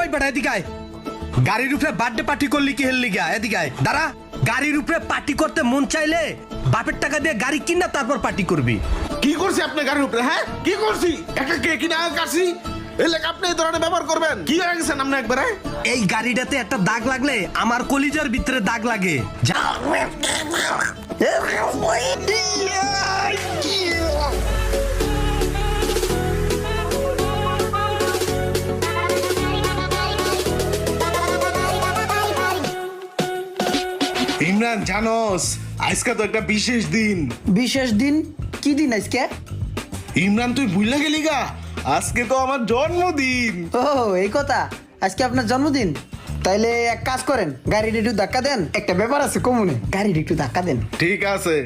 ওই বেটা এদিকে আয়। গাড়ির উপরে বার্থডে পার্টি করলি কি হেললি গা? এদিকে আয়। দাঁড়া, গাড়ির উপরে পার্টি করতে মন চাইলে বাপের টাকা দিয়ে গাড়ি কিনা তারপর পার্টি করবি। কি করছি আপনার গাড়ির উপরে? হ্যাঁ কি করছি? একটা কেক কিনা কাটছি, এলে আপনি এই ধরনের ব্যবহার করবেন? কি হয়ে গেছেন আপনি একবারে? এই গাড়িটাতে একটা দাগ লাগলে আমার কলিজার ভিতরে দাগ লাগে। যা ইমরান জানোস আজকে তো একটা বিশেষ দিন। বিশেষ দিন? কি দিন আজকে? ইমরান তুই ভুলে গেলি গা, আজকে তো আমার জন্মদিন। ও এই কথা, আজকে আপনার জন্মদিন? তাইলে এক কাজ করেন, গাড়িটা একটু ধাক্কা দেন, একটা ব্যাপার আছে কমুনে, গাড়িটা একটু ধাক্কা দেন। ঠিক আছে।